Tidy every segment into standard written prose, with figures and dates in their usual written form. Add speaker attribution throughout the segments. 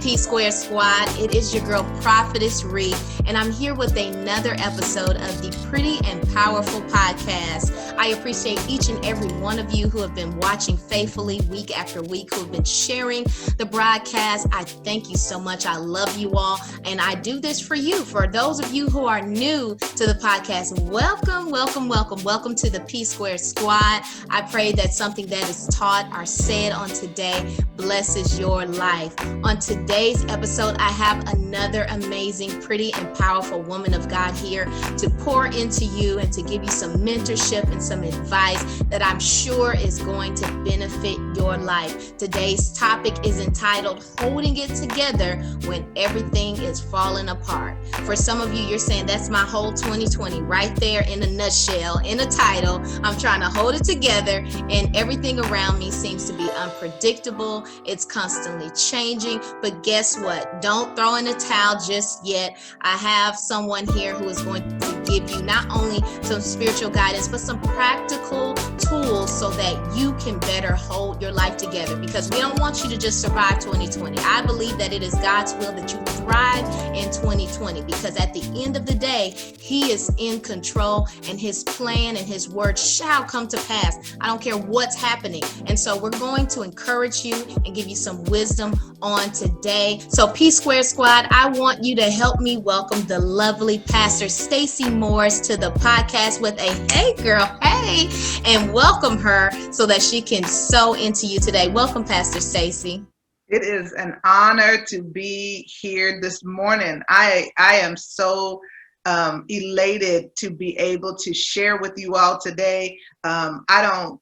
Speaker 1: P Square Squad. It is your girl, Prophetess Ree, and I'm here with another episode of the Pretty and Powerful Podcast. I appreciate each and every one of you who have been watching faithfully week after week, who have been sharing the broadcast. I thank you so much. I love you all, and I do this for you. For those of you who are new to the podcast, welcome, welcome, welcome, welcome to the P Square Squad. I pray that something that is taught or said on today blesses your life. On today's episode, I have another amazing, pretty, and powerful woman of God here to pour into you and to give you some mentorship and some advice that I'm sure is going to benefit your life. Today's topic is entitled, Holding It Together When Everything is Falling Apart. For some of you, you're saying that's my whole 2020 right there in a nutshell, in a title. I'm trying to hold it together and everything around me seems to be unpredictable. It's constantly changing, but guess what? Don't throw in the towel just yet. I have someone here who is going to give you not only some spiritual guidance, but some practical tools so that you can better hold your life together, because we don't want you to just survive 2020. I believe that it is God's will that you thrive in 2020, because at the end of the day, He is in control and His plan and His word shall come to pass. I don't care what's happening. And so we're going to encourage you and give you some wisdom on today. So P Square Squad, I want you to help me welcome the lovely Pastor Stacy Morris to the podcast with a hey girl, hey, and welcome her so that she can sow into you today. Welcome, Pastor Stacy.
Speaker 2: It is an honor to be here this morning. I am so elated to be able to share with you all today. I don't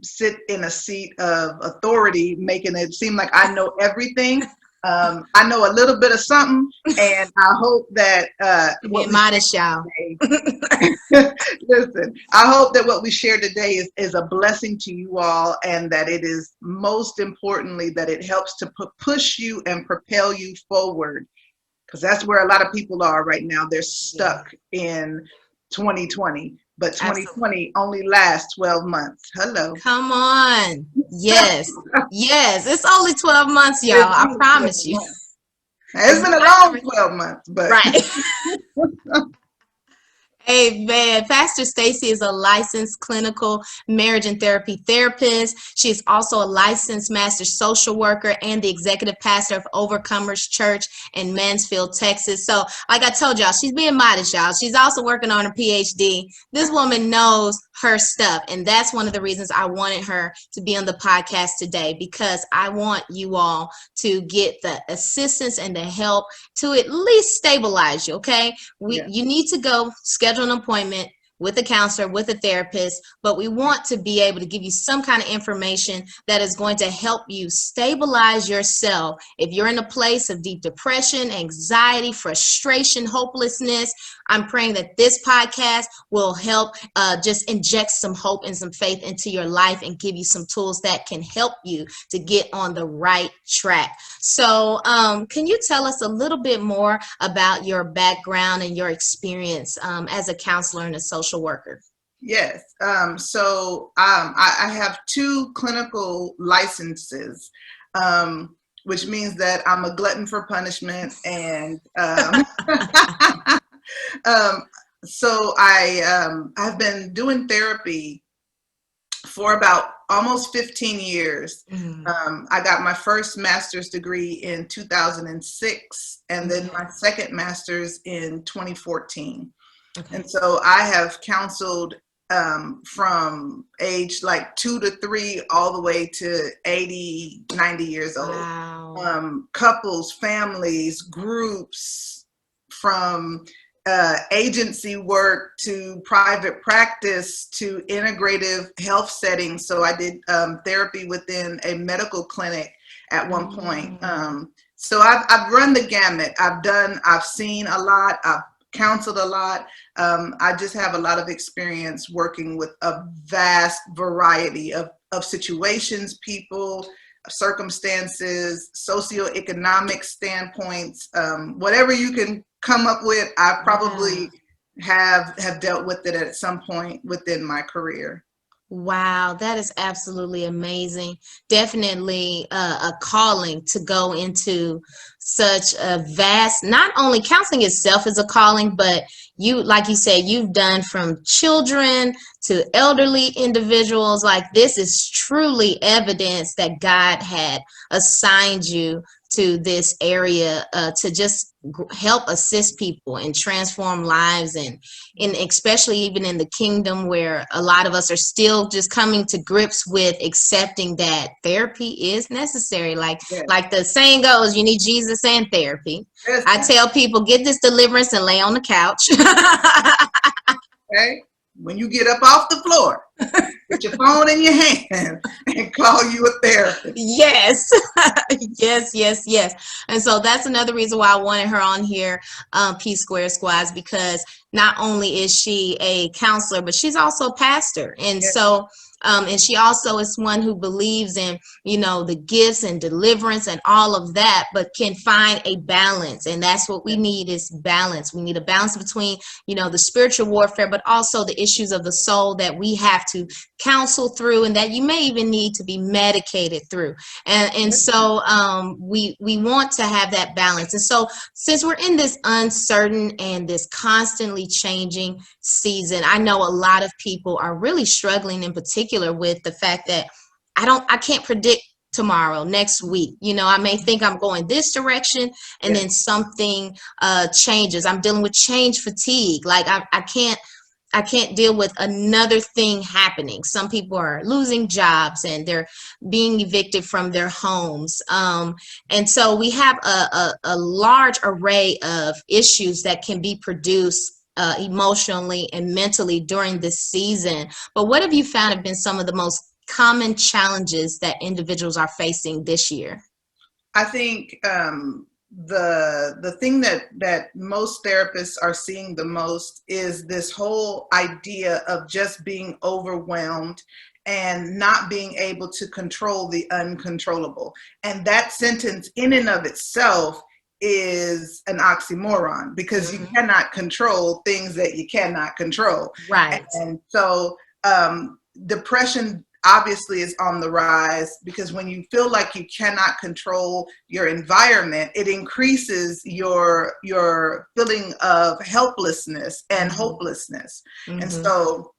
Speaker 2: sit in a seat of authority, making it seem like I know everything. I know a little bit of something, and I hope that
Speaker 1: modest, y'all.
Speaker 2: Listen, I hope that what we share today is a blessing to you all, and that it is most importantly that it helps to push you and propel you forward, because that's where a lot of people are right now. They're stuck in 2020. But 2020 only lasts 12 months. Hello.
Speaker 1: Come on. Yes. Yes. It's only 12 months, y'all. I promise you.
Speaker 2: It's been a long 12 months, but
Speaker 1: right. Amen. Pastor Stacy is a licensed clinical marriage and therapy therapist. She is also a licensed master social worker and the executive pastor of Overcomers Church in Mansfield, Texas. So like I told y'all, she's being modest, y'all. She's also working on her PhD. This woman knows her stuff. And that's one of the reasons I wanted her to be on the podcast today, because I want you all to get the assistance and the help to at least stabilize you. Okay. You need to go schedule an appointment with a counselor, with a therapist, but we want to be able to give you some kind of information that is going to help you stabilize yourself. If you're in a place of deep depression, anxiety, frustration, hopelessness, I'm praying that this podcast will help just inject some hope and some faith into your life and give you some tools that can help you to get on the right track. So can you tell us a little bit more about your background and your experience as a counselor and a social worker?
Speaker 2: Yes. So I have 2 clinical licenses, which means that I'm a glutton for punishment. And so I've been doing therapy for about almost 15 years. I got my first master's degree in 2006, and then my second master's in 2014. Okay. And so I have counseled from age like 2 to 3 all the way to 80, 90 years old. Wow. Couples, families, groups, from agency work to private practice to integrative health settings. So I did therapy within a medical clinic at one point. So I've run the gamut. I've seen a lot. I've counseled a lot. I just have a lot of experience working with a vast variety of situations, people, circumstances, socioeconomic standpoints, whatever you can come up with. I probably have dealt with it at some point within my career.
Speaker 1: Wow, that is absolutely amazing. Definitely a calling to go into such a vast, not only counseling itself is a calling, but you, like you said, you've done from children to elderly individuals. Like this is truly evidence that God had assigned you to this area to just help assist people and transform lives and especially even in the kingdom where a lot of us are still just coming to grips with accepting that therapy is necessary.
Speaker 2: Yes,
Speaker 1: Like the saying goes, you need Jesus and therapy. I
Speaker 2: listen,
Speaker 1: tell people, get this deliverance and lay on the couch.
Speaker 2: okay? When you get up off the floor, put your phone in your hand and call you a therapist.
Speaker 1: Yes. Yes. And so that's another reason why I wanted her on here, P Square Squads, because not only is she a counselor, but she's also a pastor. And
Speaker 2: Yes,
Speaker 1: so and she also is one who believes in, the gifts and deliverance and all of that, but can find a balance. And that's what we need is balance. We need a balance between, the spiritual warfare, but also the issues of the soul that we have to counsel through and that you may even need to be medicated through. And so we want to have that balance. And so since we're in this uncertain and this constantly changing season, I know a lot of people are really struggling in particular with the fact that I can't predict tomorrow, next week. I may think I'm going this direction and
Speaker 2: yes,
Speaker 1: then something changes. I'm dealing with change fatigue. Like I can't deal with another thing happening. Some people are losing jobs and they're being evicted from their homes. And so we have a large array of issues that can be produced emotionally and mentally during this season. But what have you found have been some of the most common challenges that individuals are facing this year?
Speaker 2: I think the thing that most therapists are seeing the most is this whole idea of just being overwhelmed and not being able to control the uncontrollable. And that sentence in and of itself is an oxymoron because you cannot control things that you cannot control.
Speaker 1: Right.
Speaker 2: And so depression obviously is on the rise because when you feel like you cannot control your environment, it increases your feeling of helplessness and hopelessness. And so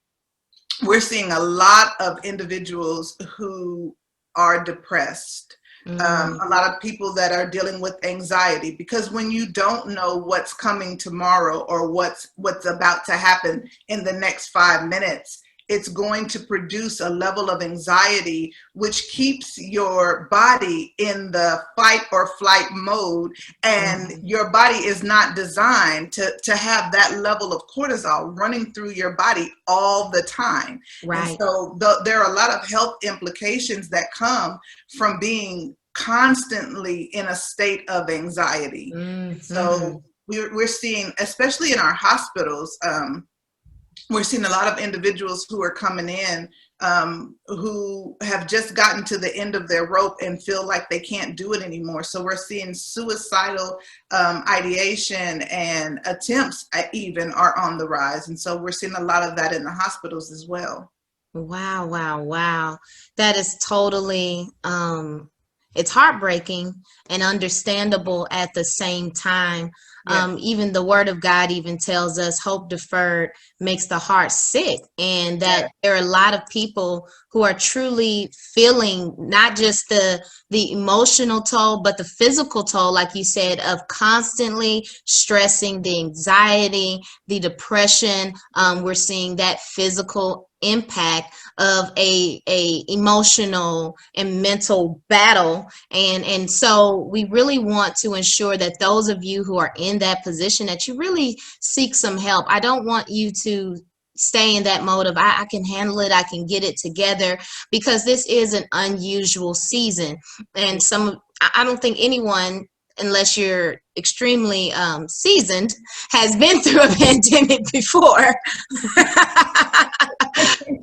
Speaker 2: we're seeing a lot of individuals who are depressed. A lot of people that are dealing with anxiety because when you don't know what's coming tomorrow or what's about to happen in the next 5 minutes, it's going to produce a level of anxiety, which keeps your body in the fight or flight mode. And your body is not designed to have that level of cortisol running through your body all the time.
Speaker 1: Right.
Speaker 2: And so there are a lot of health implications that come from being constantly in a state of anxiety. So we're seeing, especially in our hospitals, we're seeing a lot of individuals who are coming in who have just gotten to the end of their rope and feel like they can't do it anymore. So we're seeing suicidal ideation and attempts even are on the rise. And so we're seeing a lot of that in the hospitals as well.
Speaker 1: Wow. That is totally, it's heartbreaking and understandable at the same time. Even the word of God even tells us hope deferred makes the heart sick, and that there are a lot of people who are truly feeling not just the emotional toll, but the physical toll, like you said, of constantly stressing, the anxiety, the depression. We're seeing that physical impact of a emotional and mental battle, and so we really want to ensure that those of you who are in that position that you really seek some help. I don't want you to stay in that mode of I can handle it, I can get it together, because this is an unusual season, and I don't think anyone unless you're extremely seasoned, has been through a pandemic before.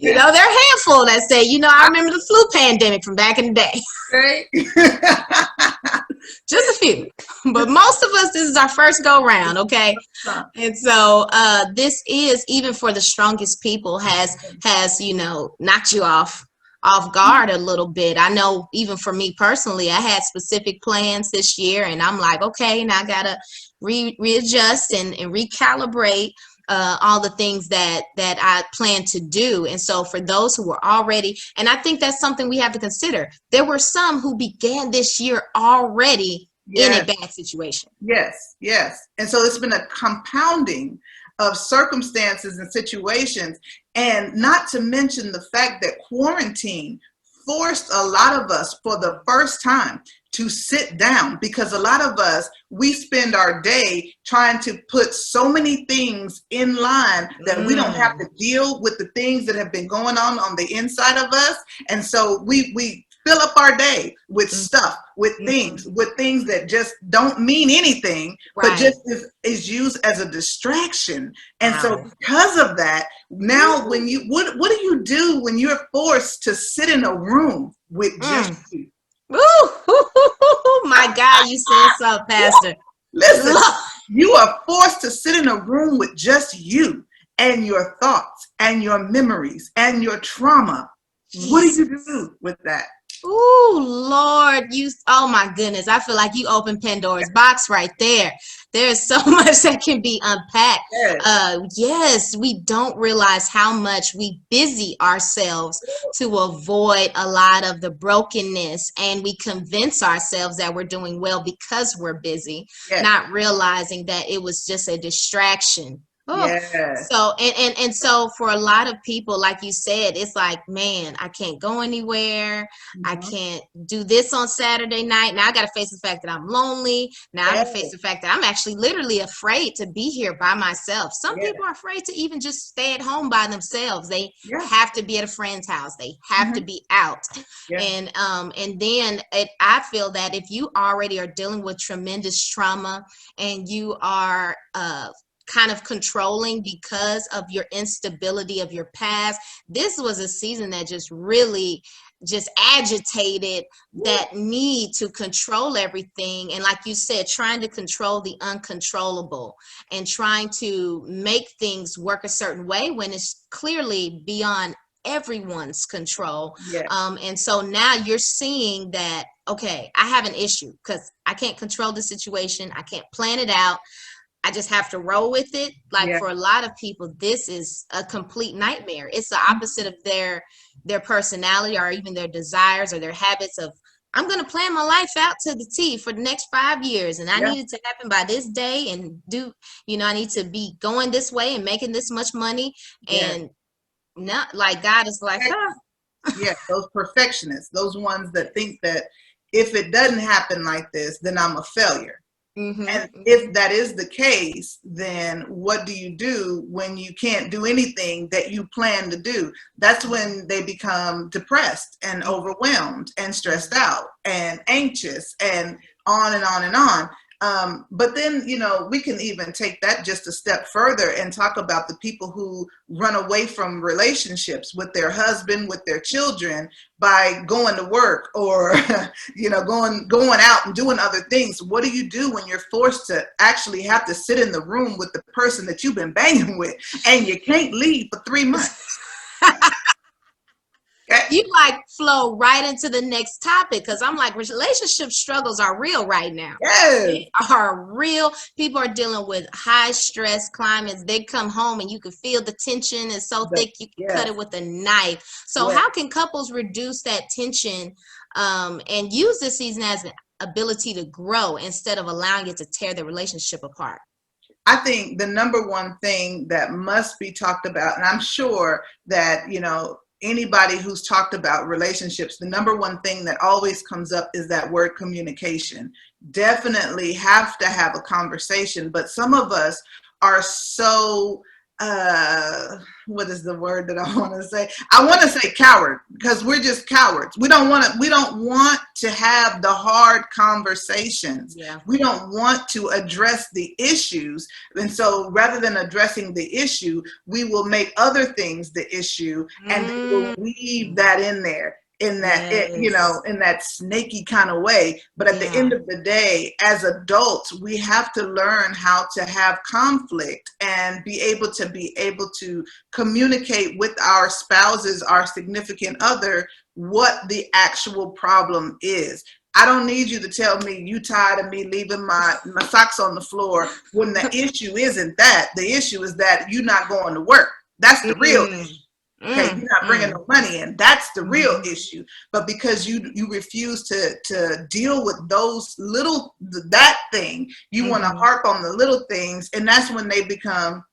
Speaker 1: You know, there are a handful that say, you know, I remember the flu pandemic from back in the day.
Speaker 2: Right.
Speaker 1: Just a few. But most of us, this is our first go round, okay? And so this is, even for the strongest people, has, you know, knocked you off guard a little bit. I know even for me personally, I had specific plans this year, and I'm like, okay, now I gotta readjust and recalibrate all the things that I plan to do. And so for those who were already, and I think that's something we have to consider, there were some who began this year already in a bad situation.
Speaker 2: Yes, yes. And so it's been a compounding of circumstances and situations, and not to mention the fact that quarantine forced a lot of us for the first time to sit down, because a lot of us, we spend our day trying to put so many things in line that we don't have to deal with the things that have been going on the inside of us. And so we fill up our day with stuff, with things that just don't mean anything, but just is used as a distraction. And so because of that, now when you, what do you do when you're forced to sit in a room with just you?
Speaker 1: Ooh, my God, you said so, Pastor.
Speaker 2: Listen, you are forced to sit in a room with just you and your thoughts and your memories and your trauma. What do you do with that?
Speaker 1: Oh, Lord, oh my goodness. I feel like you opened Pandora's box right there. There's so much that can be unpacked. Yes, we don't realize how much we busy ourselves to avoid a lot of the brokenness, and we convince ourselves that we're doing well because we're busy, not realizing that it was just a distraction. So and so for a lot of people, like you said, it's like, man, I can't go anywhere. I can't do this on Saturday night. Now I got to face the fact that I'm lonely. Now I got to face the fact that I'm actually literally afraid to be here by myself. Some people are afraid to even just stay at home by themselves. They have to be at a friend's house. They have to be out. And then I feel that if you already are dealing with tremendous trauma and you are kind of controlling because of your instability of your past, this was a season that just really just agitated that need to control everything. And like you said, trying to control the uncontrollable and trying to make things work a certain way when it's clearly beyond everyone's control. And so now you're seeing that, okay, I have an issue because I can't control the situation. I can't plan it out. I just have to roll with it. Like for a lot of people, this is a complete nightmare. It's the opposite of their personality or even their desires or their habits of, I'm going to plan my life out to the T for the next 5 years. And I need it to happen by this day and I need to be going this way and making this much money. And not like God is like,
Speaker 2: those perfectionists, those ones that think that if it doesn't happen like this, then I'm a failure. And if that is the case, then what do you do when you can't do anything that you plan to do? That's when they become depressed and overwhelmed and stressed out and anxious and on and on and on. But then, we can even take that just a step further and talk about the people who run away from relationships with their husband, with their children, by going to work or, going out and doing other things. What do you do when you're forced to actually have to sit in the room with the person that you've been banging with and you can't leave for 3 months?
Speaker 1: You like flow right into the next topic, because I'm like, relationship struggles are real right now. They are real. People are dealing with high stress climates. They come home and you can feel the tension is so thick you can cut it with a knife. So how can couples reduce that tension and use this season as an ability to grow instead of allowing it to tear the relationship apart?
Speaker 2: I think the number one thing that must be talked about, and I'm sure that, anybody who's talked about relationships, the number one thing that always comes up is that word communication. Definitely have to have a conversation, but some of us are so what is the word that I want to say? I want to say coward, because we're just cowards. We don't want to have the hard conversations.
Speaker 1: Yeah.
Speaker 2: We don't want to address the issues. And so rather than addressing the issue, we will make other things the issue, and we will weave that in there, in that, in that snaky kind of way. But at the end of the day, as adults, we have to learn how to have conflict and be able to communicate with our spouses, our significant other, what the actual problem is. I don't need you to tell me you tired of me leaving my socks on the floor, when the issue isn't that. The issue is that you're not going to work. That's the real issue. Okay, you're not bringing no money in. That's the real issue. But because you refuse to deal with that thing, you want to harp on the little things, and that's when they become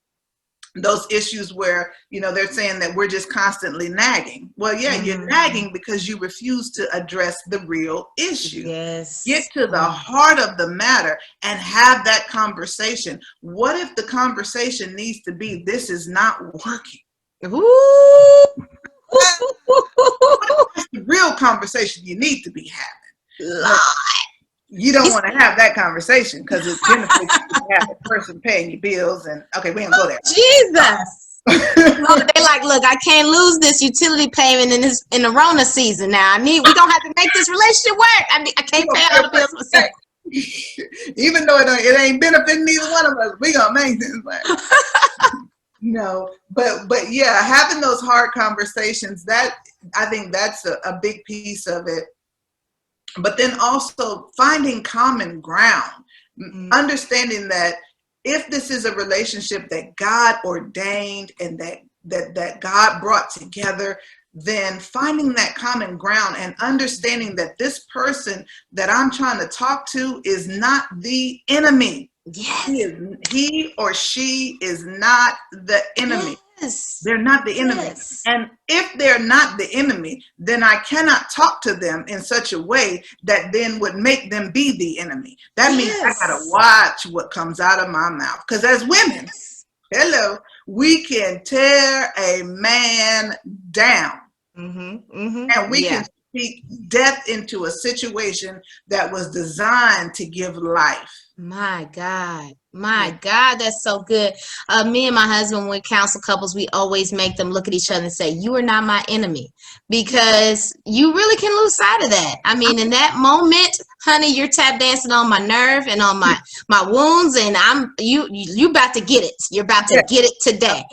Speaker 2: those issues where, they're saying that we're just constantly nagging. Well, yeah, you're nagging because you refuse to address the real issue.
Speaker 1: Yes.
Speaker 2: Get to the heart of the matter and have that conversation. What if the conversation needs to be, this is not working?
Speaker 1: Ooh.
Speaker 2: That's the real conversation you need to be having.
Speaker 1: Lord.
Speaker 2: You don't want to have that conversation because it's benefits you to have the person paying your bills, and okay, we ain't go there.
Speaker 1: Jesus. They like, look, I can't lose this utility payment in the Rona season. Now we gonna have to make this relationship work. I can't pay all the bills myself.
Speaker 2: Even though it ain't benefiting neither one of us, we gonna make this work. No, but yeah, having those hard conversations, that I think that's a big piece of it. But then also finding common ground, understanding that if this is a relationship that God ordained and that God brought together, then finding that common ground and understanding that this person that I'm trying to talk to is not the enemy.
Speaker 1: Yes.
Speaker 2: He or she is not the enemy.
Speaker 1: Yes.
Speaker 2: They're not the enemy.
Speaker 1: Yes.
Speaker 2: And if they're not the enemy, then I cannot talk to them in such a way that then would make them be the enemy. That means I gotta watch what comes out of my mouth. Because as women, we can tear a man down. And we can speak death into a situation that was designed to give life.
Speaker 1: My God, that's so good. Me and my husband, when we counsel couples, we always make them look at each other and say, you are not my enemy, because you really can lose sight of that. I mean, in that moment, honey, you're tap dancing on my nerve and on my wounds, and you about to get it. You're about to get it today.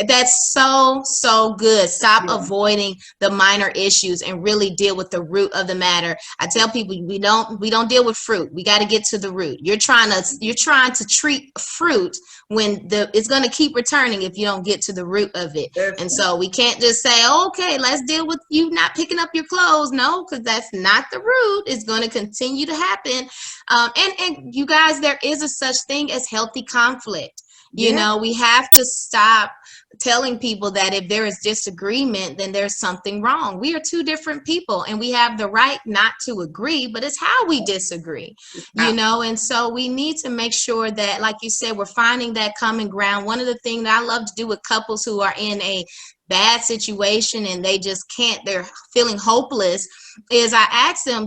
Speaker 1: That's so good. Stop avoiding the minor issues and really deal with the root of the matter. I tell people, we don't deal with fruit. We got to get to the root. You're trying to treat fruit when it's going to keep returning if you don't get to the root of it. And so we can't just say, okay, let's deal with you not picking up your clothes. No, because that's not the root. It's going to continue to happen. And you guys, there is a such thing as healthy conflict. You know, we have to stop telling people that if there is disagreement, then there's something wrong. We are two different people and we have the right not to agree, but it's how we disagree, and so we need to make sure that, like you said, we're finding that common ground. One of the things that I love to do with couples who are in a bad situation and they just can't, they're feeling hopeless, is I ask them,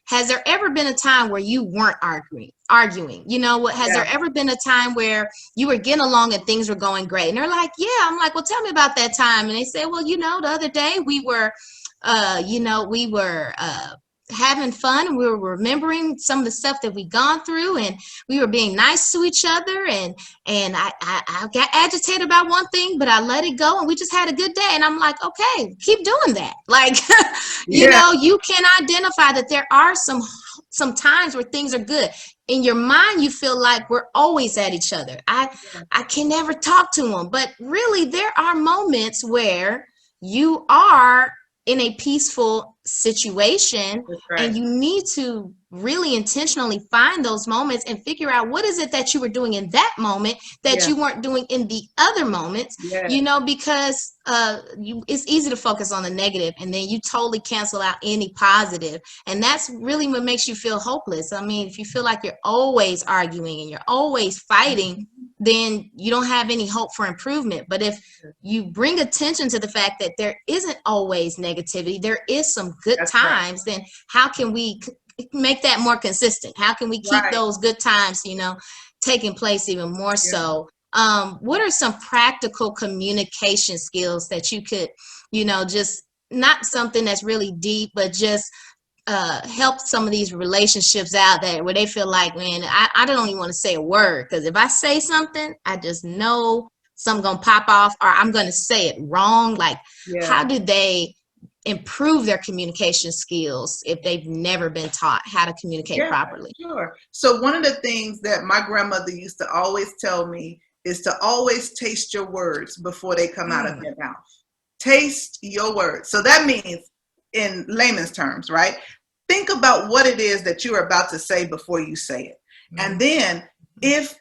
Speaker 1: has there ever been a time where you weren't arguing? Has there ever been a time where you were getting along and things were going great? And they're like, yeah. I'm like, well, tell me about that time. And they say, well, the other day we were having fun, and we were remembering some of the stuff that we'd gone through, and we were being nice to each other, and I got agitated about one thing, but I let it go, and we just had a good day. And I'm like, okay, keep doing that. Like, you can identify that there are some times where things are good. In your mind, you feel like we're always at each other. I can never talk to them, but really there are moments where you are in a peaceful situation, and you need to really intentionally find those moments and figure out what is it that you were doing in that moment that you weren't doing in the other moments, because it's easy to focus on the negative and then you totally cancel out any positive. And that's really what makes you feel hopeless. I mean, if you feel like you're always arguing and you're always fighting, then you don't have any hope for improvement. But if you bring attention to the fact that there isn't always negativity, there is some good times, then how can we make that more consistent? How can we keep those good times, taking place even more so? What are some practical communication skills that you could, just not something that's really deep, but just help some of these relationships out there where they feel like, man, I don't even want to say a word, because if I say something, I just know something gonna pop off or I'm gonna say it wrong. Like, how do they improve their communication skills if they've never been taught how to communicate properly?
Speaker 2: Sure. So one of the things that my grandmother used to always tell me is to always taste your words before they come out of your mouth. Taste your words. So that means, in layman's terms, right? Think about what it is that you're about to say before you say it. And then if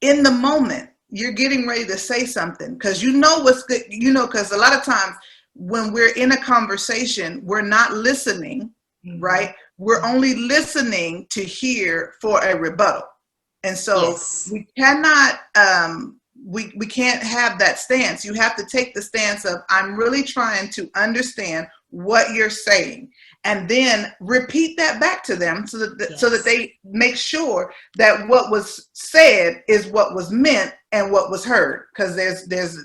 Speaker 2: in the moment you're getting ready to say something, because you know what's good, because a lot of times when we're in a conversation, we're not listening, right? We're only listening to hear for a rebuttal. And so we cannot, we can't have that stance. You have to take the stance of, I'm really trying to understand what you're saying, and then repeat that back to them so that they make sure that what was said is what was meant and what was heard. Because there's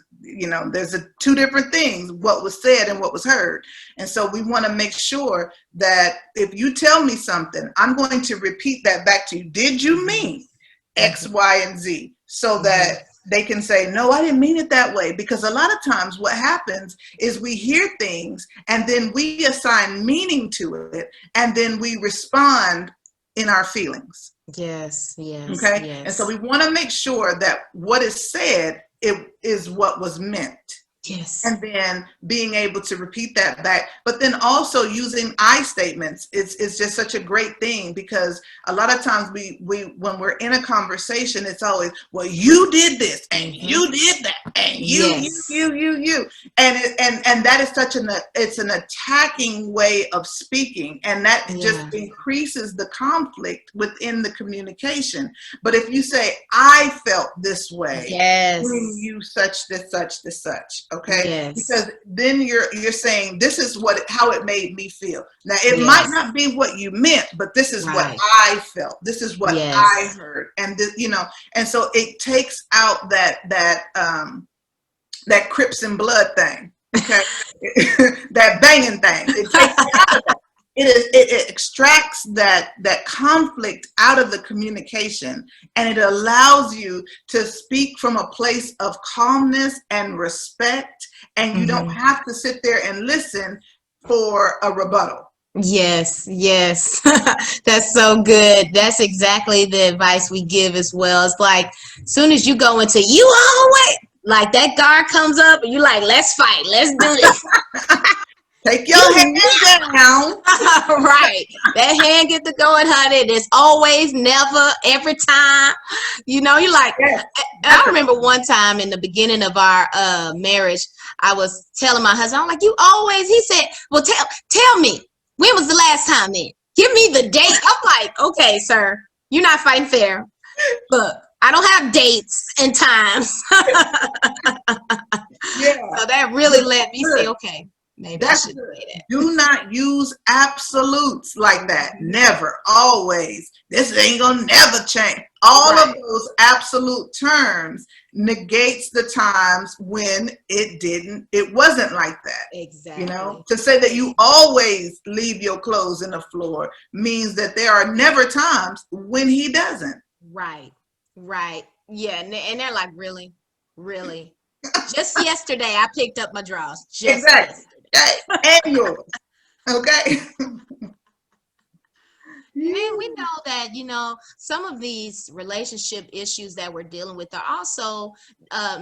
Speaker 2: two different things, what was said and what was heard. And so we want to make sure that if you tell me something, I'm going to repeat that back to you. Did you mean X, Y, and Z? So that they can say, no, I didn't mean it that way. Because a lot of times what happens is we hear things and then we assign meaning to it, and then we respond in our feelings.
Speaker 1: Yes.
Speaker 2: Okay. And so we want to make sure that what is said, it is what was meant.
Speaker 1: Yes.
Speaker 2: And then being able to repeat that back, but then also using I statements is just such a great thing, because a lot of times we when we're in a conversation, it's always, well, you did this and you did that and you, and that is such it's an attacking way of speaking, and that just increases the conflict within the communication. But if you say, I felt this way when you such this, such this, such. Okay, because then you're saying, this is how it made me feel. Now it might not be what you meant, but this is what I felt. This is what I heard, and this, and so it takes out that Crips and blood thing. Okay, that banging thing. It takes it out of that. It extracts that conflict out of the communication, and it allows you to speak from a place of calmness and respect, and you don't have to sit there and listen for a rebuttal.
Speaker 1: Yes. That's so good. That's exactly the advice we give as well. It's like, as soon as you go into you always, like that guard comes up and you like, let's fight, let's do this.
Speaker 2: Take your hand down.
Speaker 1: Right. That hand get to going, honey. There's always, never, every time. You're like, I remember one time in the beginning of our marriage, I was telling my husband, I'm like, you always, he said, well, tell me, when was the last time then? Give me the date. I'm like, okay, sir, you're not fighting fair. Look, I don't have dates and times. So that really let me say, okay. Maybe I should say that.
Speaker 2: Do not use absolutes like that. Never, always. This ain't gonna never change. All of those absolute terms negates the times when it wasn't like that.
Speaker 1: Exactly.
Speaker 2: To say that you always leave your clothes in the floor means that there are never times when he doesn't.
Speaker 1: Right. Yeah, and they're like, really? Just yesterday, I picked up my drawers. Yesterday.
Speaker 2: And yours. Okay.
Speaker 1: And we know that, some of these relationship issues that we're dealing with are also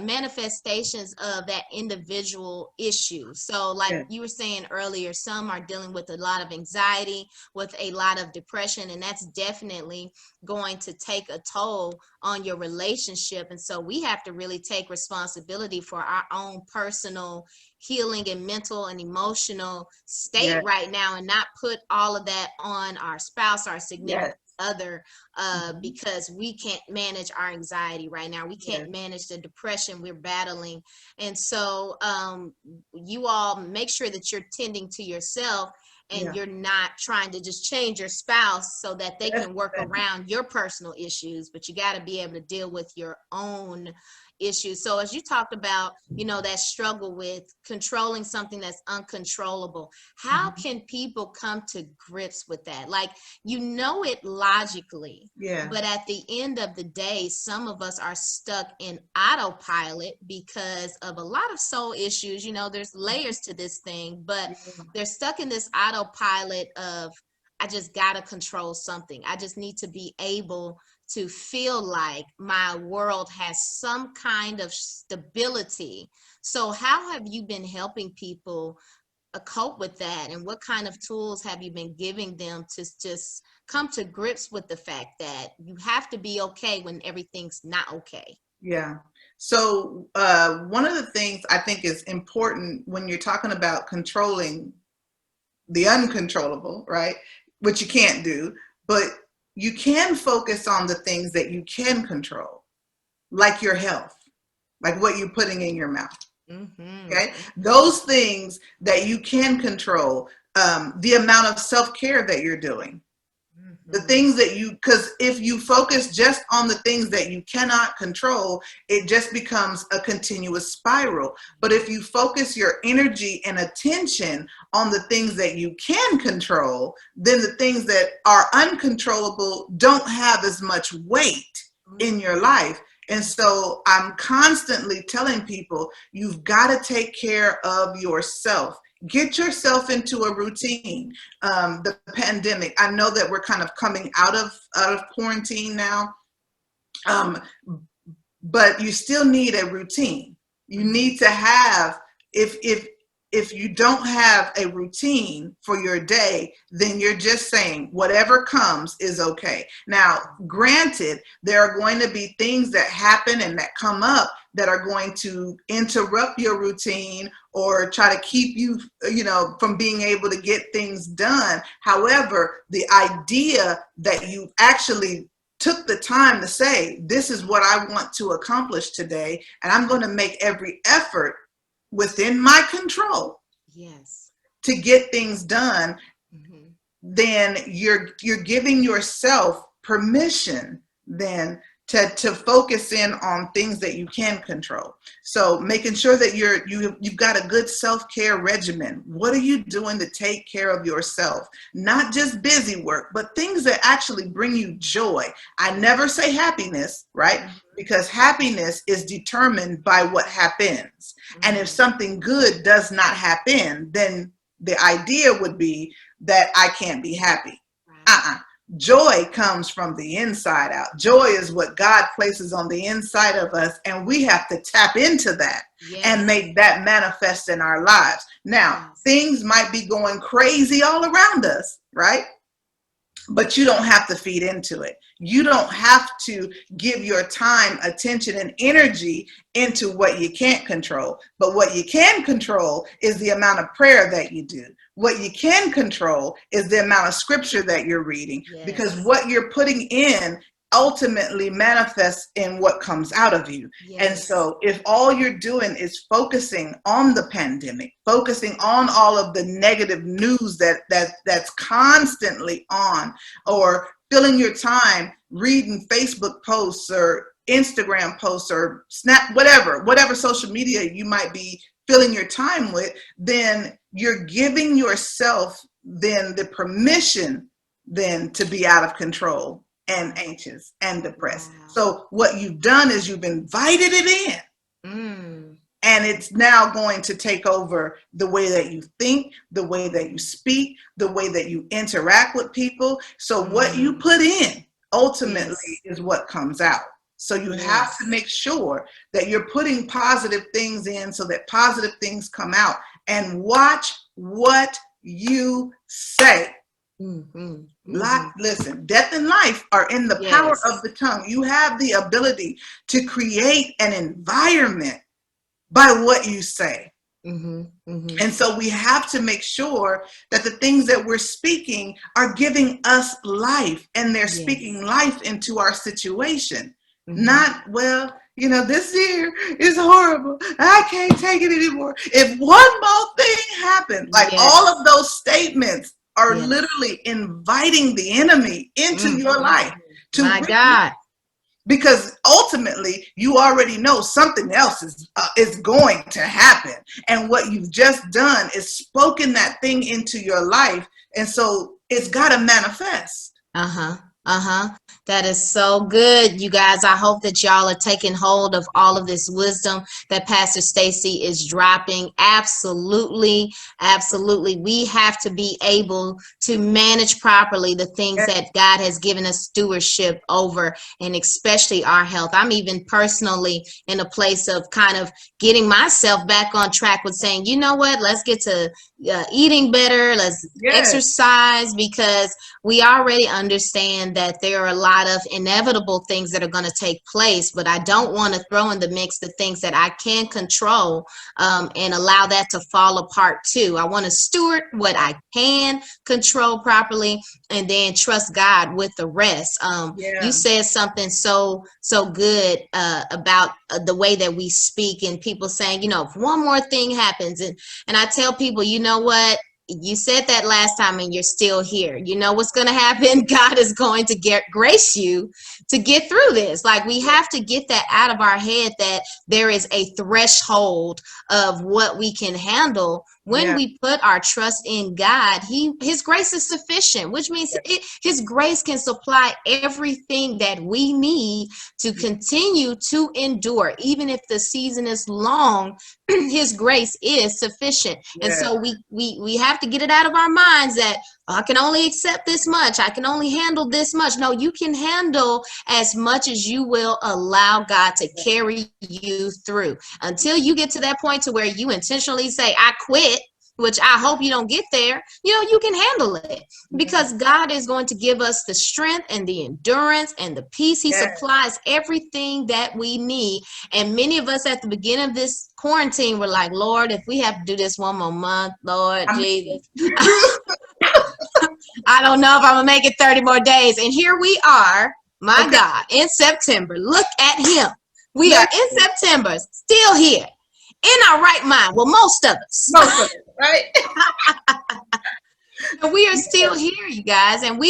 Speaker 1: manifestations of that individual issue. So, like
Speaker 2: Yeah.
Speaker 1: you were saying earlier, some are dealing with a lot of anxiety, with a lot of depression, and that's definitely going to take a toll on your relationship. And so, we have to really take responsibility for our own personal healing and mental and emotional state
Speaker 2: Yeah.
Speaker 1: right now, and not put all of that on our spouse, our significant
Speaker 2: Yes.
Speaker 1: other,
Speaker 2: Mhm.
Speaker 1: because we can't manage our anxiety right now. We
Speaker 2: Yes.
Speaker 1: can't manage the depression we're battling. And so, you all make sure that you're tending to yourself, and
Speaker 2: Yeah.
Speaker 1: you're not trying to just change your spouse so that they
Speaker 2: That's
Speaker 1: can work around your personal issues, but you got to be able to deal with your own issues. So as you talked about, that struggle with controlling something that's uncontrollable, how
Speaker 2: Mhm.
Speaker 1: can people come to grips with that? Like, it logically,
Speaker 2: Yeah.
Speaker 1: but at the end of the day, some of us are stuck in autopilot because of a lot of soul issues. There's layers to this thing, but
Speaker 2: Yeah.
Speaker 1: they're stuck in this autopilot of, I just got to control something. I just need to be able to feel like my world has some kind of stability. So, how have you been helping people cope with that? And what kind of tools have you been giving them to just come to grips with the fact that you have to be okay when everything's not okay?
Speaker 2: Yeah. So one of the things I think is important when you're talking about controlling the uncontrollable, right? Which you can't do, but you can focus on the things that you can control, like your health, like what you're putting in your mouth.
Speaker 1: Mm-hmm.
Speaker 2: Okay. Those things that you can control, the amount of self-care that you're doing, the
Speaker 1: Mm-hmm.
Speaker 2: things that because if you focus just on the things that you cannot control, it just becomes a continuous spiral. But if you focus your energy and attention on the things that you can control, then the things that are uncontrollable don't have as much weight in your life. And so I'm constantly telling people, you've got to take care of yourself. Get yourself into a routine. The pandemic, I know that we're kind of coming out of quarantine now, um, but you still need a routine. You need to have, if you don't have a routine for your day, then you're just saying whatever comes is okay. Now, granted, there are going to be things that happen and that come up that are going to interrupt your routine or try to keep you, from being able to get things done. However, the idea that you actually took the time to say, this is what I want to accomplish today, and I'm going to make every effort within my control
Speaker 1: Yes.
Speaker 2: to get things done,
Speaker 1: Mm-hmm.
Speaker 2: then you're giving yourself permission then to focus in on things that you can control. So making sure that you've got a good self-care regimen. What are you doing to take care of yourself? Not just busy work, but things that actually bring you joy. I never say happiness, right? Because happiness is determined by what happens. And if something good does not happen, then the idea would be that I can't be happy. Uh-uh. Joy comes from the inside out. Joy is what God places on the inside of us, and we have to tap into that and make that manifest in our lives. Now, things might be going crazy all around us, right? But you don't have to feed into it. You don't have to give your time, attention, and energy into what you can't control. But what you can control is the amount of prayer that you do. What you can control is the amount of scripture that you're reading, because what you're putting in ultimately manifests in what comes out of you. And so if all you're doing is focusing on the pandemic, focusing on all of the negative news that's constantly on, or filling your time reading Facebook posts or Instagram posts or Snap, whatever social media you might be filling your time with, then you're giving yourself then the permission then to be out of control and anxious and depressed. So what you've done is you've invited it in. And it's now going to take over the way that you think, the way that you speak, the way that you interact with people. So what you put in ultimately is what comes out. So you have to make sure that you're putting positive things in so that positive things come out. And watch what you say. Listen, death and life are in the power of the tongue. You have the ability to create an environment by what you say. And so we have to make sure that the things that we're speaking are giving us life, and they're speaking life into our situation. Not, well, you know, this year is horrible. I can't take it anymore. If one more thing happens, like all of those statements are literally inviting the enemy into your life.
Speaker 1: My God.
Speaker 2: Because ultimately, you already know something else is going to happen. And what you've just done is spoken that thing into your life. And so it's got to manifest.
Speaker 1: That is so good, you guys. I hope that y'all are taking hold of all of this wisdom that Pastor Stacy is dropping. Absolutely, absolutely. We have to be able to manage properly the things that God has given us stewardship over, and especially our health. I'm even personally in a place of kind of getting myself back on track with saying, you know what, let's get to eating better, let's exercise, because we already understand that there are a lot of inevitable things that are going to take place, but I don't want to throw in the mix the things that I can control and allow that to fall apart too. I want to steward what I can control properly and then trust God with the rest. You said something so good about the way that we speak, and people saying, you know, if one more thing happens, and I tell people, you know what? You said that last time and you're still here. You know what's going to happen? God is going to grace you to get through this. Like, we have to get that out of our head, that there is a threshold of what we can handle. When we put our trust in God, his grace is sufficient, which means his grace can supply everything that we need to continue to endure. Even if the season is long, his grace is sufficient. And so we have to get it out of our minds that I can only accept this much. I can only handle this much. No, you can handle as much as you will allow God to carry you through, until you get to that point to where you intentionally say, I quit, which I hope you don't get there. You know, you can handle it, because God is going to give us the strength and the endurance and the peace. He supplies everything that we need. And many of us at the beginning of this quarantine were like, Lord, if we have to do this one more month, Lord Jesus, I don't know if I'm going to make it 30 more days. And here we are, my God, in September. Look at him. We are in September, still here, in our right mind. Well, most of us.
Speaker 2: Right?
Speaker 1: And we are still here, you guys. And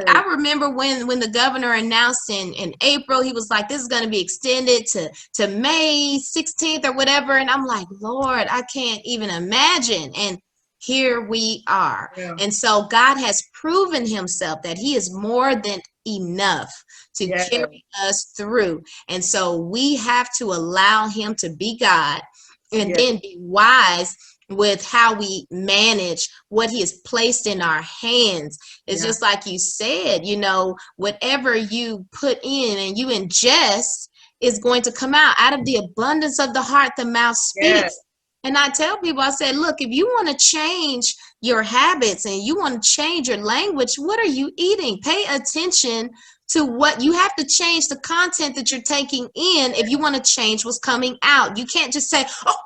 Speaker 1: I remember when the governor announced in April, he was like, this is going to be extended to May 16th or whatever. And I'm like, Lord, I can't even imagine. And here we are. And so God has proven himself that he is more than enough to carry us through. And so we have to allow him to be God, and then be wise with how we manage what he has placed in our hands. It's just like you said, you know, whatever you put in and you ingest is going to come out of the abundance of the heart, the mouth speaks. And I tell people, I said, look, if you want to change your habits and you want to change your language, what are you eating? Pay attention to what you have to change, the content that you're taking in, if you want to change what's coming out. You can't just say, oh,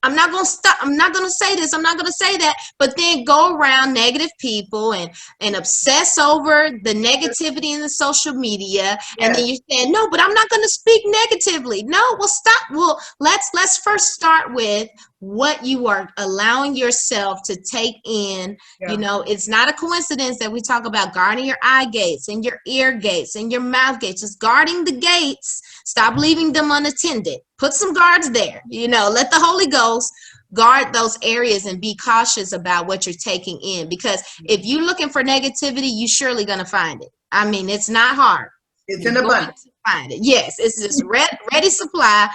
Speaker 1: I'm not going to stop. I'm not going to say this. I'm not going to say that. But then go around negative people and obsess over the negativity in the social media. And then you're saying, no, but I'm not going to speak negatively. No, well, stop. Well, let's first start with what you are allowing yourself to take in. You know, it's not a coincidence that we talk about guarding your eye gates and your ear gates and your mouth gates. Just guarding the gates. Stop leaving them unattended. Put some guards there. You know, let the Holy Ghost guard those areas and be cautious about what you're taking in. Because if you're looking for negativity, you're surely going to find it. I mean, it's not hard.
Speaker 2: It's in abundance.
Speaker 1: Find it. Yes, it's just ready supply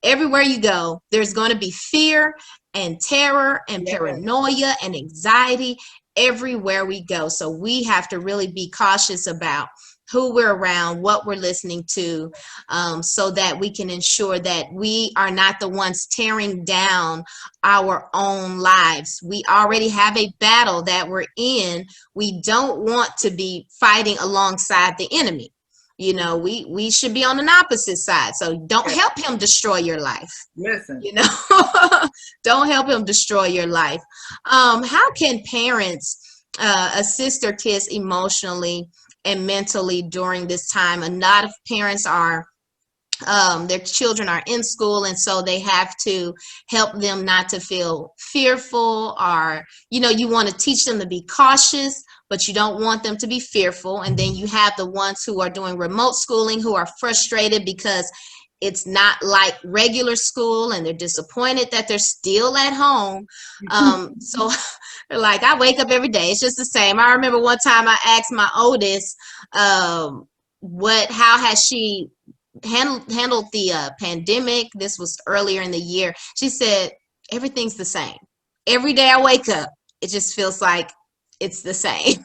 Speaker 1: Everywhere you go, there's going to be fear and terror and
Speaker 2: Yes.
Speaker 1: paranoia and anxiety everywhere we go. So we have to really be cautious about who we're around, what we're listening to, so that we can ensure that we are not the ones tearing down our own lives. We already have a battle that we're in. We don't want to be fighting alongside the enemy. You know, we should be on an opposite side. So don't
Speaker 2: Yes.
Speaker 1: help him destroy your life.
Speaker 2: Listen.
Speaker 1: You know, don't help him destroy your life. How can parents assist their kids emotionally and mentally during this time? A lot of parents are their children are in school, and so they have to help them not to feel fearful, or you want to teach them to be cautious, but you don't want them to be fearful. And then you have the ones who are doing remote schooling who are frustrated because it's not like regular school, and they're disappointed that they're still at home. So they're like, I wake up every day, it's just the same. I remember one time I asked my oldest, how has she handled the pandemic. This was earlier in the year. She said, everything's the same. Every day I wake up, it just feels like it's the same.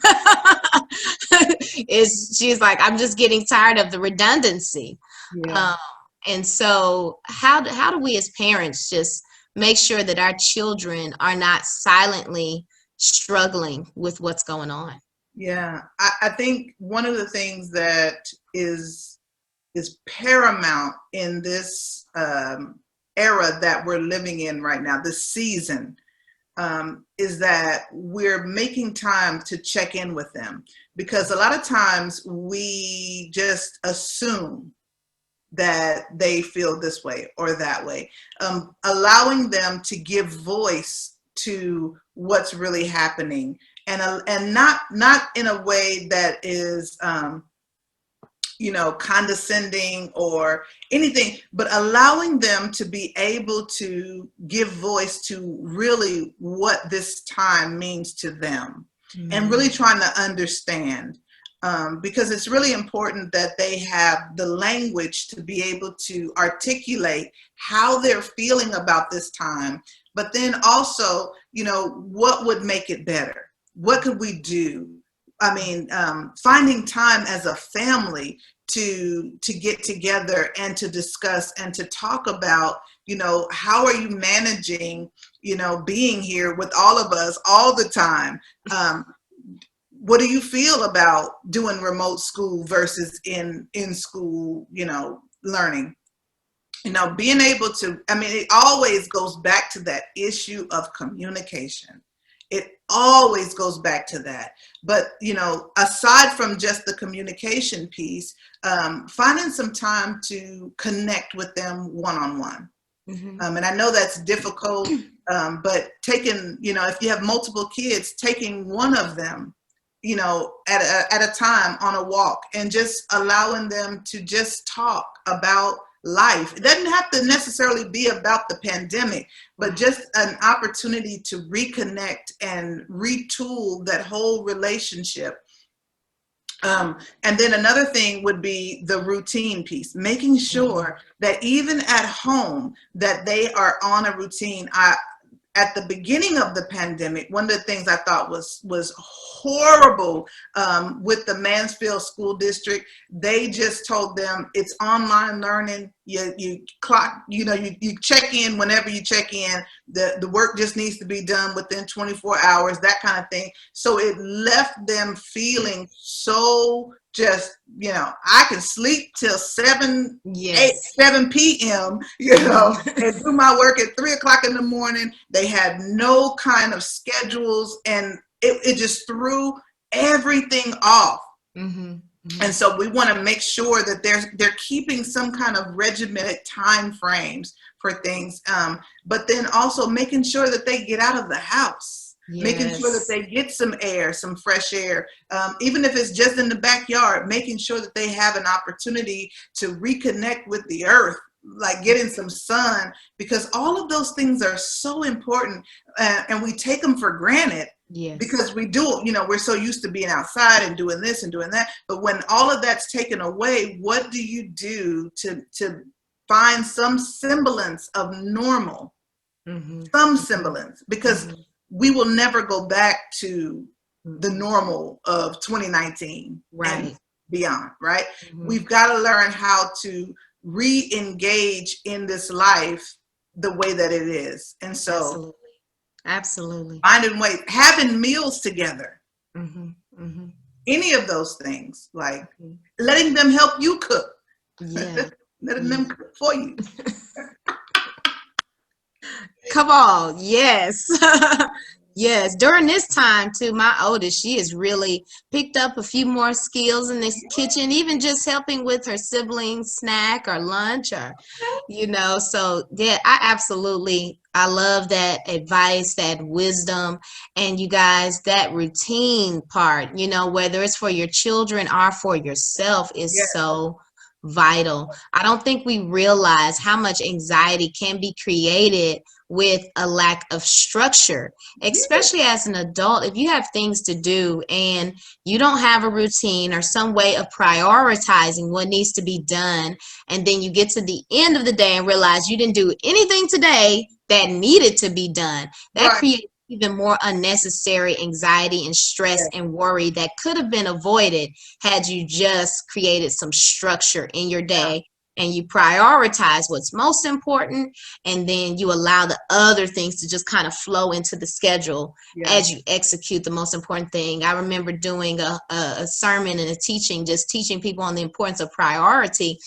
Speaker 1: She's like, I'm just getting tired of the redundancy.
Speaker 2: Yeah.
Speaker 1: And so how do we as parents just make sure that our children are not silently struggling with what's going on?
Speaker 2: Yeah. I think one of the things that is paramount in this era that we're living in right now, this season, is that we're making time to check in with them, because a lot of times we just assume that they feel this way or that way. Allowing them to give voice to what's really happening, and not in a way that is condescending or anything, but allowing them to be able to give voice to really what this time means to them, and really trying to understand, because it's really important that they have the language to be able to articulate how they're feeling about this time, but then also, what would make it better? What could we do? I mean, finding time as a family to get together and to discuss and to talk about, how are you managing, being here with all of us all the time? What do you feel about doing remote school versus in school, learning? Being able to, it always goes back to that issue of communication. It always goes back to that. But, aside from just the communication piece, finding some time to connect with them one-on-one. And I know that's difficult, but taking, if you have multiple kids, taking one of them, at a time on a walk, and just allowing them to just talk about life. It doesn't have to necessarily be about the pandemic, but just an opportunity to reconnect and retool that whole relationship. And then another thing would be the routine piece, making sure that even at home that they are on a routine. At the beginning of the pandemic, one of the things I thought was horrible with the Mansfield School District, they just told them it's online learning. You clock, you check in whenever you check in. The work just needs to be done within 24 hours, that kind of thing. So it left them feeling so just, I can sleep till 7 p.m., and do my work at 3 o'clock in the morning. They had no kind of schedules, and it just threw everything off. And so we want to make sure that they're keeping some kind of regimented time frames for things, but then also making sure that they get out of the house. Making sure that they get some air, some fresh air, even if it's just in the backyard, making sure that they have an opportunity to reconnect with the earth, like getting some sun, because all of those things are so important, and we take them for granted. Because we do, we're so used to being outside and doing this and doing that. But when all of that's taken away, what do you do to find some semblance of normal, some semblance, because we will never go back to the normal of 2019 and beyond, right? We've got to learn how to re-engage in this life the way that it is. And so
Speaker 1: absolutely
Speaker 2: finding ways, having meals together, any of those things, like letting them help you cook, letting them cook for you.
Speaker 1: Come on. Yes. Yes. During this time too, my oldest, she has really picked up a few more skills in this kitchen, even just helping with her siblings' snack or lunch or, so yeah, I love that advice, that wisdom, and you guys, that routine part, whether it's for your children or for yourself is so vital. I don't think we realize how much anxiety can be created with a lack of structure, especially as an adult. If you have things to do and you don't have a routine or some way of prioritizing what needs to be done, and then you get to the end of the day and realize you didn't do anything today that needed to be done, that creates even more unnecessary anxiety and stress and worry that could have been avoided had you just created some structure in your day and you prioritize what's most important, and then you allow the other things to just kind of flow into the schedule as you execute the most important thing. I remember doing a sermon and just teaching people on the importance of priority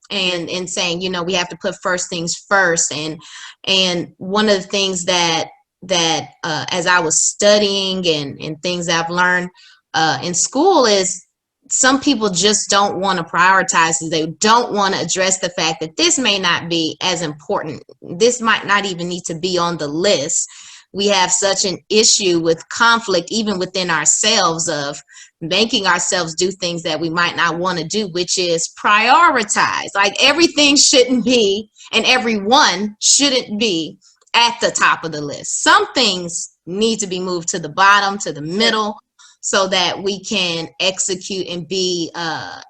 Speaker 1: and saying, we have to put first things first. And one of the things that as I was studying and things I've learned in school is some people just don't want to prioritize. They don't want to address the fact that this may not be as important. This might not even need to be on the list. We have such an issue with conflict, even within ourselves, of making ourselves do things that we might not want to do, which is prioritize. Like everything shouldn't be, and everyone shouldn't be at the top of the list. Some things need to be moved to the bottom, to the middle, so that we can execute and be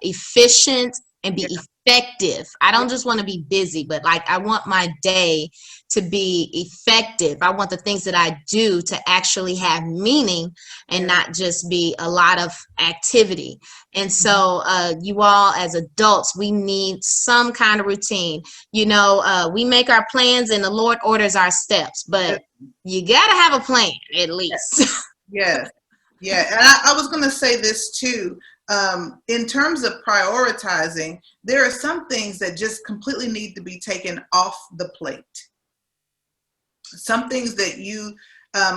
Speaker 1: efficient and be effective. I don't just want to be busy, but I want my day to be effective. I want the things that I do to actually have meaning and not just be a lot of activity. And so you all as adults, we need some kind of routine. We make our plans and the Lord orders our steps, but you got to have a plan at least.
Speaker 2: Yes. Yeah, and I was going to say this too. In terms of prioritizing, there are some things that just completely need to be taken off the plate. Some things that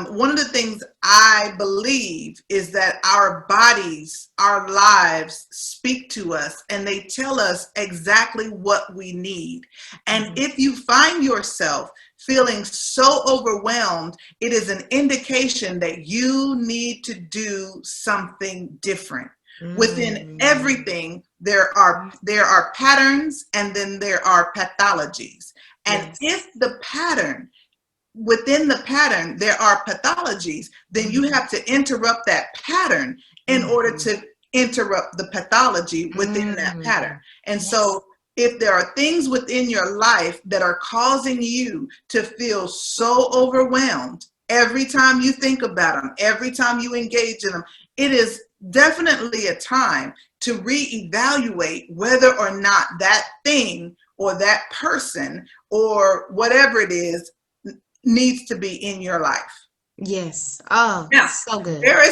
Speaker 2: one of the things I believe is that our bodies, our lives speak to us and they tell us exactly what we need. And if you find yourself feeling so overwhelmed, it is an indication that you need to do something different. Within everything, there are patterns and then there are pathologies. And if within the pattern, there are pathologies, then you have to interrupt that pattern in order to interrupt the pathology within that pattern. And so if there are things within your life that are causing you to feel so overwhelmed, every time you think about them, every time you engage in them, it is definitely a time to reevaluate whether or not that thing or that person or whatever it is needs to be in your life.
Speaker 1: Yes. Oh,
Speaker 2: now,
Speaker 1: so good.
Speaker 2: There are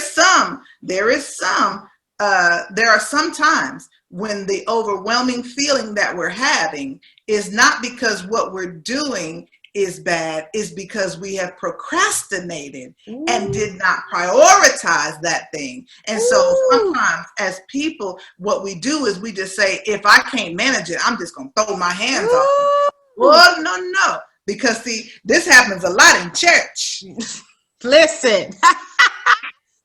Speaker 2: some times when the overwhelming feeling that we're having is not because what we're doing is bad, is because we have procrastinated and did not prioritize that thing. And so sometimes as people, what we do is we just say, if I can't manage it, I'm just going to throw my hands off. Well, no. Because see, this happens a lot in church.
Speaker 1: Listen.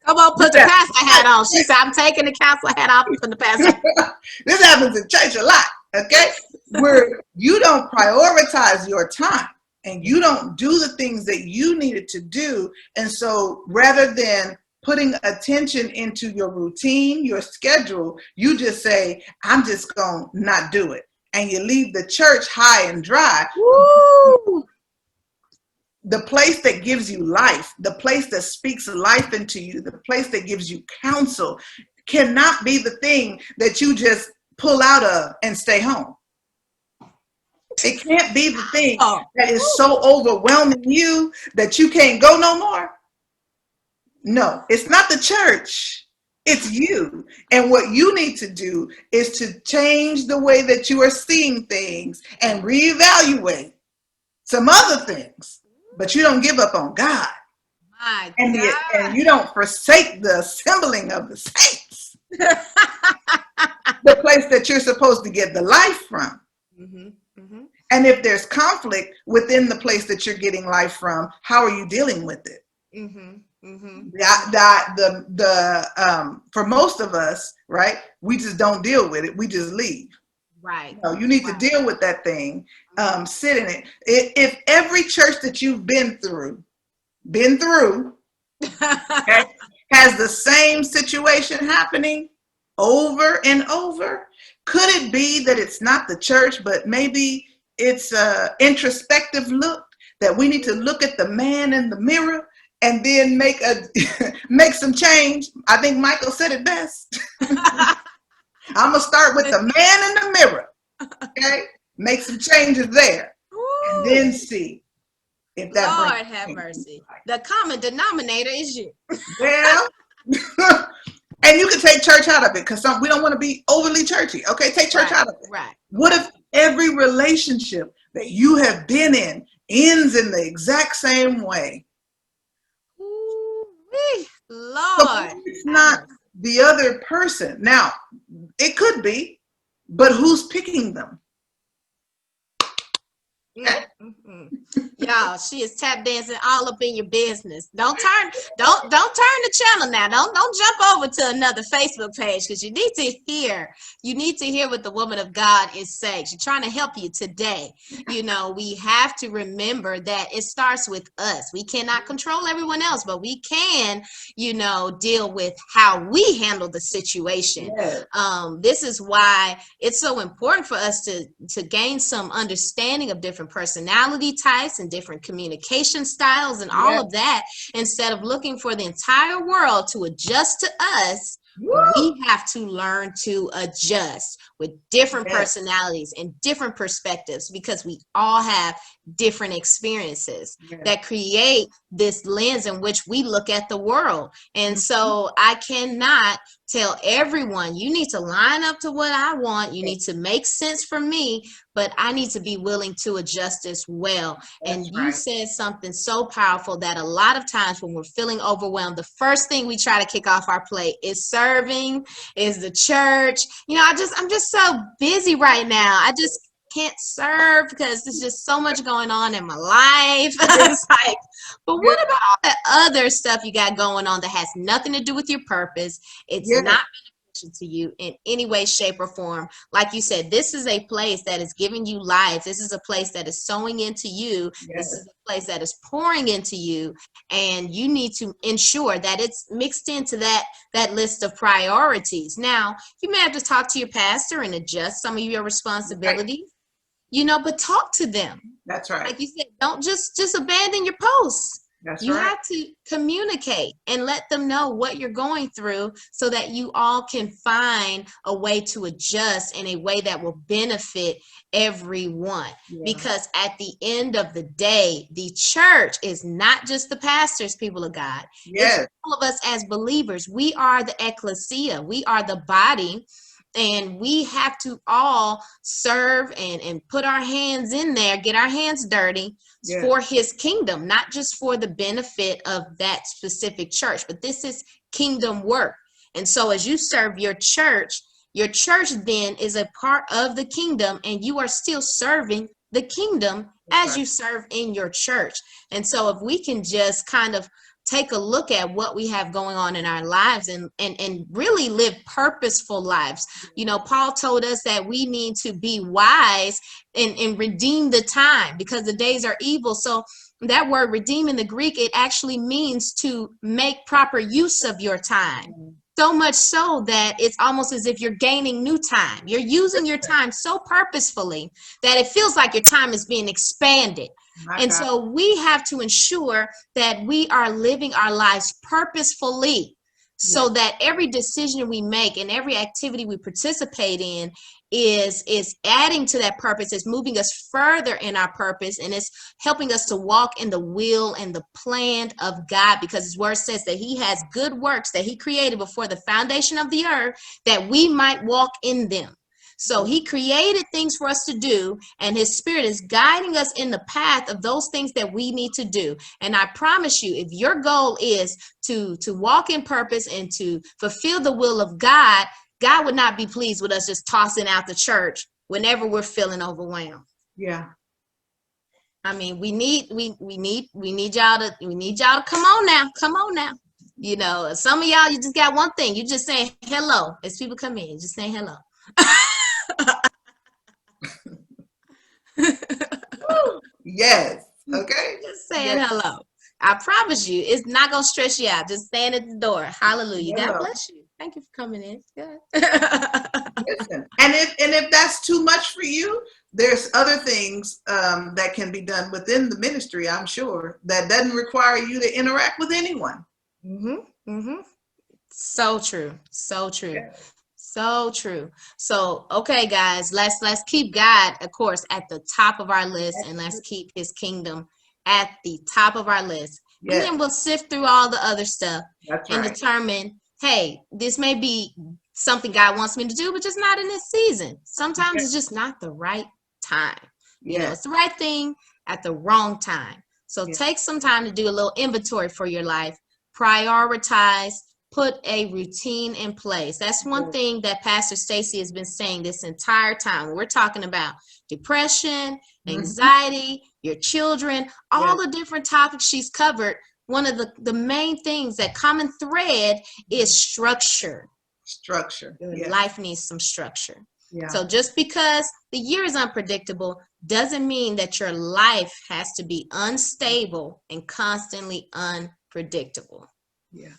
Speaker 1: Come on, put the pastor hat on. She said, I'm taking the counselor hat off and put the pastor hat on.
Speaker 2: This happens in church a lot, okay? Where you don't prioritize your time and you don't do the things that you needed to do. And so rather than putting attention into your routine, your schedule, you just say, I'm just going to not do it. and you leave the church high and dry.
Speaker 1: Woo!
Speaker 2: The place that gives you life, the place that speaks life into you, the place that gives you counsel cannot be the thing that you just pull out of and stay home. It can't be the thing that is so overwhelming you that you can't go no more. No, it's not the church. It's you. And what you need to do is to change the way that you are seeing things and reevaluate some other things. But you don't give up on God.
Speaker 1: My
Speaker 2: And
Speaker 1: God.
Speaker 2: and you don't forsake the assembling of the saints. The place that you're supposed to get the life from. Mm-hmm. Mm-hmm. And if there's conflict within the place that you're getting life from, how are you dealing with it? Mm-hmm. Mm-hmm. For most of us, right, we just don't deal with it. We just leave.
Speaker 1: Right.
Speaker 2: You need to deal with that thing. Sit in it. If every church that you've been through, okay, has the same situation happening over and over, could it be that it's not the church, but maybe it's an introspective look that we need to look at the man in the mirror and then make some change? I think Michael said it best. I'm gonna start with the man in the mirror. Okay, make some changes there, and then see if that.
Speaker 1: Lord have mercy. The common denominator is you.
Speaker 2: Well, and you can take church out of it because we don't want to be overly churchy. Okay, take church out of it.
Speaker 1: Right.
Speaker 2: What if every relationship that you have been in ends in the exact same way?
Speaker 1: Ooh-wee. Lord.
Speaker 2: So it's not the other person. Now, it could be, but who's picking them?
Speaker 1: Y'all, she is tap dancing all up in your business. Don't turn the channel now. Don't jump over to another Facebook page, because you need to hear what the woman of God is saying. She's trying to help you today. We have to remember that it starts with us. We cannot control everyone else, but we can, deal with how we handle the situation.
Speaker 2: Yes.
Speaker 1: This is why it's so important for us to gain some understanding of different personality types and different communication styles and all of that. Instead of looking for the entire world to adjust to us, we have to learn to adjust with different personalities and different perspectives, because we all have different experiences that create this lens in which we look at the world. And so I cannot tell everyone, you need to line up to what I want. You need to make sense for me, but I need to be willing to adjust as well. And you said something so powerful that a lot of times when we're feeling overwhelmed, the first thing we try to kick off our plate is serving, is the church. I'm just so busy right now. I just can't serve because there's just so much going on in my life. It's like, but what about all that other stuff you got going on that has nothing to do with your purpose? It's not beneficial to you in any way, shape, or form. Like you said, this is a place that is giving you life. This is a place that is sowing into you. This is a place that is pouring into you, and you need to ensure that it's mixed into that list of priorities. Now, you may have to talk to your pastor and adjust some of your responsibilities. But talk to them.
Speaker 2: That's right.
Speaker 1: Like you said, don't just abandon your posts. You have to communicate and let them know what you're going through so that you all can find a way to adjust in a way that will benefit everyone. Because at the end of the day, the church is not just the pastors, people of God. It's all of us as believers. We are the ecclesia. We are the body. And we have to all serve and put our hands in there, get our hands dirty for his kingdom, not just for the benefit of that specific church, but this is kingdom work. And so as you serve your church then is a part of the kingdom, and you are still serving the kingdom as you serve in your church. And so if we can just kind of take a look at what we have going on in our lives and really live purposeful lives. Paul told us that we need to be wise and redeem the time because the days are evil. So that word redeem in the Greek, it actually means to make proper use of your time. So much so that it's almost as if you're gaining new time. You're using your time so purposefully that it feels like your time is being expanded. And so we have to ensure that we are living our lives purposefully, so that every decision we make and every activity we participate in is adding to that purpose, is moving us further in our purpose, and it's helping us to walk in the will and the plan of God, because his word says that he has good works that he created before the foundation of the earth, that we might walk in them. So he created things for us to do, and his spirit is guiding us in the path of those things that we need to do. And I promise you, if your goal is to walk in purpose and to fulfill the will of God, God would not be pleased with us just tossing out the church whenever we're feeling overwhelmed.
Speaker 2: Yeah.
Speaker 1: I mean, we need y'all to come on now. You know, some of y'all, you just got one thing. You just saying hello as people come in. Just saying hello.
Speaker 2: Yes. Okay.
Speaker 1: Just saying hello. I promise you, it's not gonna stress you out. Just stand at the door. Hallelujah.
Speaker 2: Hello.
Speaker 1: God bless you. Thank you for coming in. Good.
Speaker 2: Listen, and if that's too much for you, there's other things that can be done within the ministry, I'm sure, that doesn't require you to interact with anyone.
Speaker 1: So true. So true. Yeah. So true. So, okay, guys, let's keep God, of course, at the top of our list, and let's keep his kingdom at the top of our list. Yes. And then we'll sift through all the other stuff. That's and right. Determine, hey, this may be something God wants me to do, but just not in this season. Sometimes it's just not the right time. You know, it's the right thing at the wrong time. So take some time to do a little inventory for your life, prioritize, put a routine in place. That's one thing that Pastor Stacy has been saying this entire time. We're talking about depression, anxiety, your children, all the different topics she's covered. One of the main things, that common thread, is structure. Structure. Your life needs some structure. Yeah. So just because the year is unpredictable doesn't mean that your life has to be unstable and constantly unpredictable. Yeah.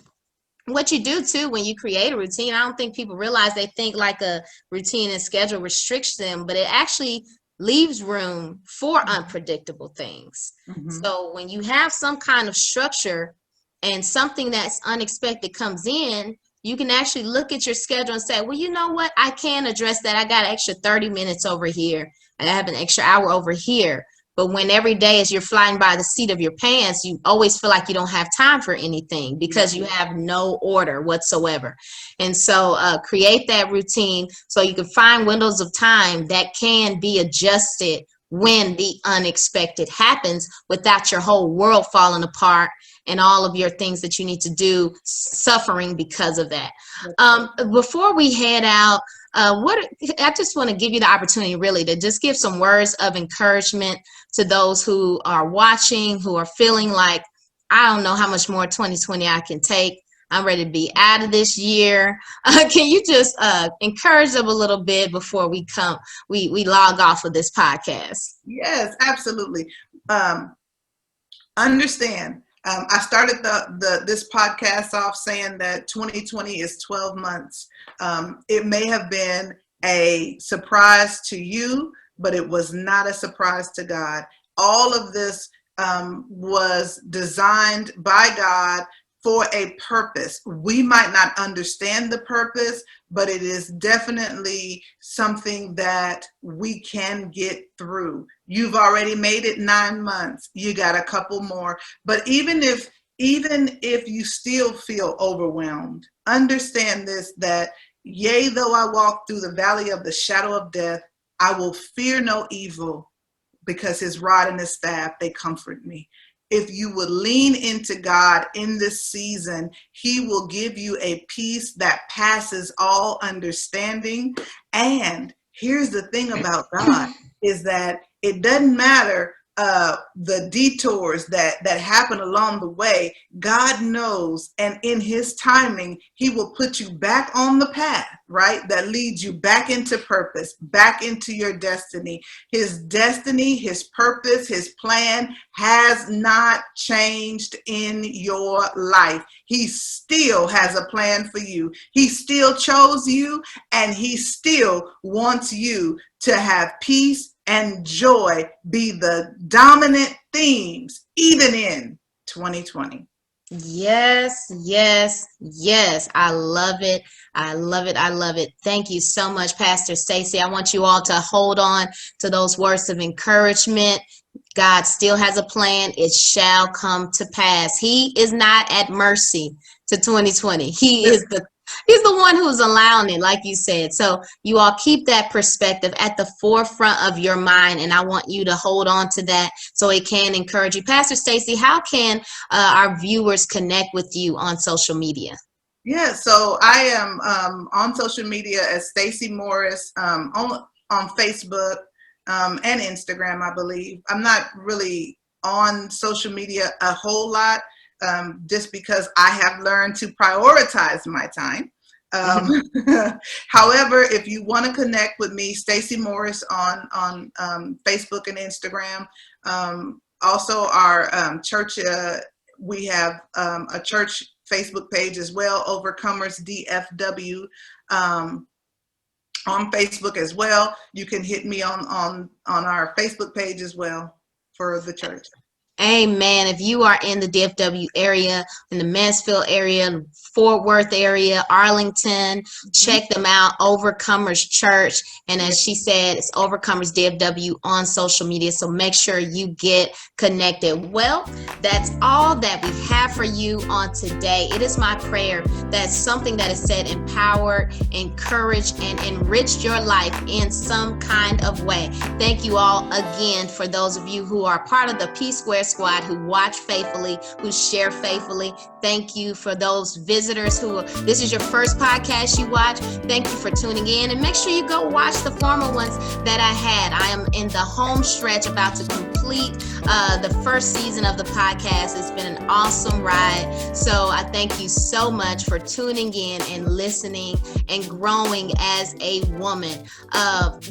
Speaker 1: What you do too when you create a routine, I don't think people realize, they think like a routine and schedule restricts them, but it actually leaves room for unpredictable things. So when you have some kind of structure and something that's unexpected comes in, you can actually look at your schedule and say, well, you know what? I can address that. I got an extra 30 minutes over here. I have an extra hour over here. But when every day as you're flying by the seat of your pants, you always feel like you don't have time for anything because you have no order whatsoever. And so create that routine so you can find windows of time that can be adjusted when the unexpected happens, without your whole world falling apart and all of your things that you need to do suffering because of that. Before we head out, I just want to give you the opportunity really to just give some words of encouragement to those who are watching, who are feeling like, I don't know how much more 2020 I can take. I'm ready to be out of this year. Can you just encourage them a little bit before we log off of this podcast? Yes, absolutely. Understand. I started this podcast off saying that 2020 is 12 months. It may have been a surprise to you, but it was not a surprise to God. All of this was designed by God for a purpose. We might not understand the purpose, but it is definitely something that we can get through. You've already made it 9 months. You got a couple more. But even if you still feel overwhelmed, understand this, that yea, though I walk through the valley of the shadow of death, I will fear no evil, because his rod and his staff, they comfort me. If you would lean into God in this season, he will give you a peace that passes all understanding. And here's the thing about God, is that it doesn't matter
Speaker 2: the detours that happen along the way, God knows, and in his timing, he will put you back on the path, right? That leads you back into purpose, back into your destiny. His destiny, his purpose, his plan has not changed in your life. He still has a plan for you. He still chose you, and he still wants you to have peace and joy be the dominant themes, even in 2020.
Speaker 1: Yes, yes, yes. I love it. I love it. I love it. Thank you so much, Pastor Stacy. I want you all to hold on to those words of encouragement. God still has a plan. It shall come to pass. He is not at mercy to 2020. He's the one who's allowing it, like you said. So you all keep that perspective at the forefront of your mind, and I want you to hold on to that so it can encourage you. Pastor Stacy, how can our viewers connect with you on social media?
Speaker 2: Yeah, so I am on social media as Stacy Morris, on Facebook and Instagram, I believe. I'm not really on social media a whole lot, just because I have learned to prioritize my time. However, if you want to connect with me, Stacy Morris on Facebook and Instagram. Also, our church, we have a church Facebook page as well, Overcomers DFW, on Facebook as well. You can hit me on our Facebook page as well for the church.
Speaker 1: Amen. If you are in the DFW area, in the Mansfield area, Fort Worth area, Arlington, check them out, Overcomers Church. And as she said, it's Overcomers DFW on social media. So make sure you get connected. Well, that's all that we have for you on today. It is my prayer that something that is said empowered, encouraged, and enriched your life in some kind of way. Thank you all again for those of you who are part of the P Square Squad, who watch faithfully, who share faithfully. Thank you for those visitors who, this is your first podcast you watch. Thank you for tuning in, and make sure you go watch the former ones that I had. I am in the home stretch, about to complete the first season of the podcast. It's been an awesome ride. So I thank you so much for tuning in and listening and growing as a woman.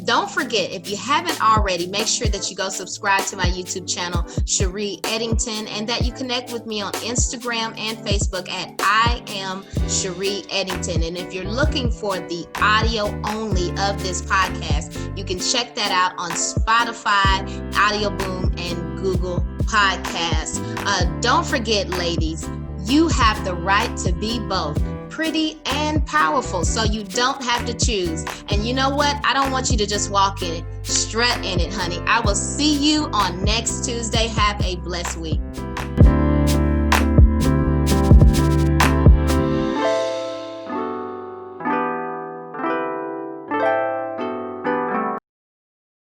Speaker 1: Don't forget, if you haven't already, make sure that you go subscribe to my YouTube channel, Cherie Eddington, and that you connect with me on Instagram and Facebook at I am Cherie Eddington. And if you're looking for the audio only of this podcast, you can check that out on Spotify, Audio Boom, and Google Podcasts. Don't forget, ladies, you have the right to be both pretty and powerful, so you don't have to choose. And you know what? I don't want you to just walk in it. Strut in it, honey. I will see you on next Tuesday. Have a blessed week.